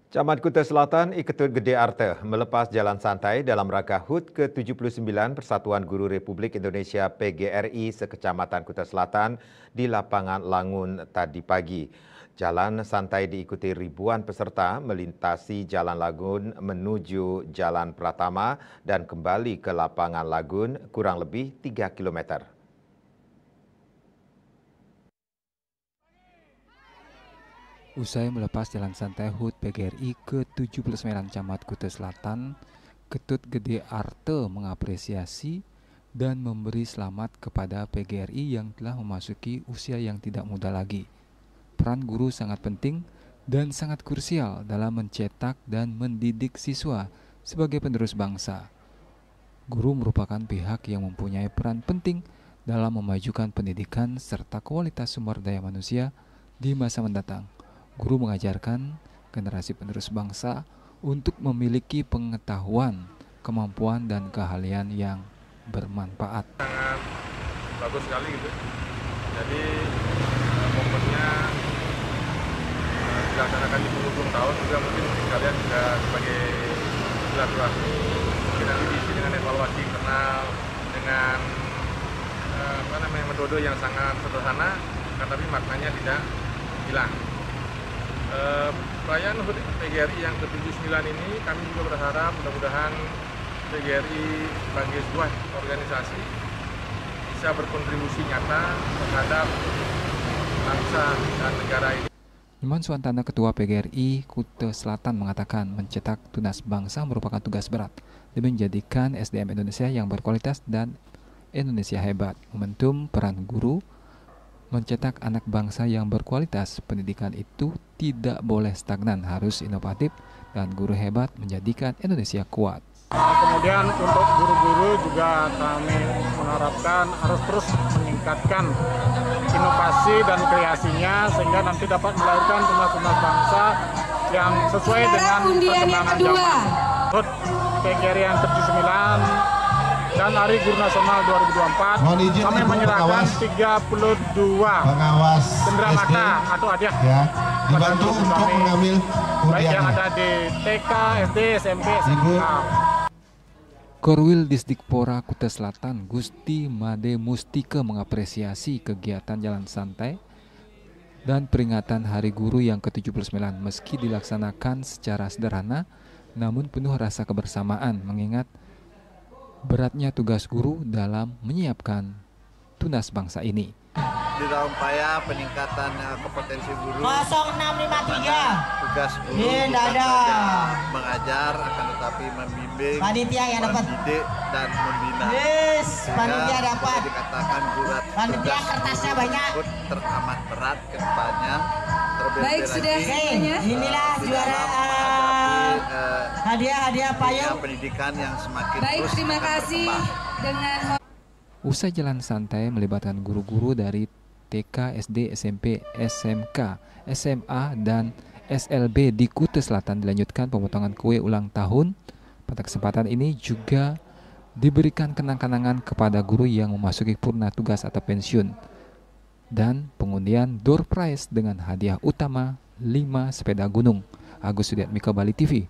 Camat Kuta Selatan Iketut Gede Arte melepas jalan santai dalam rangka HUT ke-79 Persatuan Guru Republik Indonesia PGRI sekecamatan Kuta Selatan di lapangan Langun tadi pagi. Jalan santai diikuti ribuan peserta melintasi Jalan Lagun menuju Jalan Pratama dan kembali ke lapangan Lagun kurang lebih 3 km. Usai melepas jalan santai HUT PGRI ke-79 Camat Kuta Selatan, Ketut Gede Arte mengapresiasi dan memberi selamat kepada PGRI yang telah memasuki usia yang tidak muda lagi. Peran guru sangat penting dan sangat krusial dalam mencetak dan mendidik siswa sebagai penerus bangsa. Guru merupakan pihak yang mempunyai peran penting dalam memajukan pendidikan serta kualitas sumber daya manusia di masa mendatang. Guru mengajarkan generasi penerus bangsa untuk memiliki pengetahuan, kemampuan, dan keahlian yang bermanfaat. Sangat bagus sekali gitu. Jadi momennya dilaksanakan di penghujung tahun juga mungkin kalian juga sebagai silaturahmi mungkin nanti diisi dengan evaluasi internal dengan metode yang sangat sederhana, tapi maknanya tidak hilang. Perayaan HUT PGRI yang ke-79 ini kami juga berharap mudah-mudahan PGRI sebagai sebuah organisasi bisa berkontribusi nyata terhadap bangsa dan negara ini. Nyoman Suantana, Ketua PGRI Kuta Selatan, mengatakan mencetak tunas bangsa merupakan tugas berat demi menjadikan SDM Indonesia yang berkualitas dan Indonesia hebat. Momentum peran guru mencetak anak bangsa yang berkualitas. Pendidikan itu tidak boleh stagnan, harus inovatif, dan guru hebat menjadikan Indonesia kuat. Kemudian untuk guru-guru juga kami mengharapkan harus terus meningkatkan inovasi dan kreasinya sehingga nanti dapat melahirkan tunas-tunas bangsa yang sesuai dengan perkembangan zaman. HUT PGRI yang ke-79 dan Hari Guru Nasional 2024 kami menyerahkan 32 cenderamata atau hadiah ya, dibantu untuk mengambil baik yang ada di TK, SD, SMP, SMA. Korwil Disdikpora Kuta Selatan Gusti Made Mustika mengapresiasi kegiatan jalan santai dan peringatan Hari Guru yang ke-79 meski dilaksanakan secara sederhana namun penuh rasa kebersamaan, mengingat beratnya tugas guru dalam menyiapkan tunas bangsa ini. Di dalam upaya peningkatan kompetensi guru, 0653 tugas guru bukan saja mengajar, akan tetapi membimbing, panitia yang dapat mendidik dan membina. Yes, panitia dapat. Dikatakan berat Panitia tugas kertasnya guru banyak. teramat berat ke depannya. Baik, sudah semuanya. Inilah juara hadiah payung pendidikan yang semakin Baik, terus terima kasih berkembang. dengan Usai jalan santai melibatkan guru-guru dari TK, SD, SMP, SMK, SMA, dan SLB di Kuta Selatan, dilanjutkan pemotongan kue ulang tahun. Pada kesempatan ini juga diberikan kenang-kenangan kepada guru yang memasuki purna tugas atau pensiun, dan pengundian door prize dengan hadiah utama 5 sepeda gunung. Agus Sudiatmiko, Bali TV.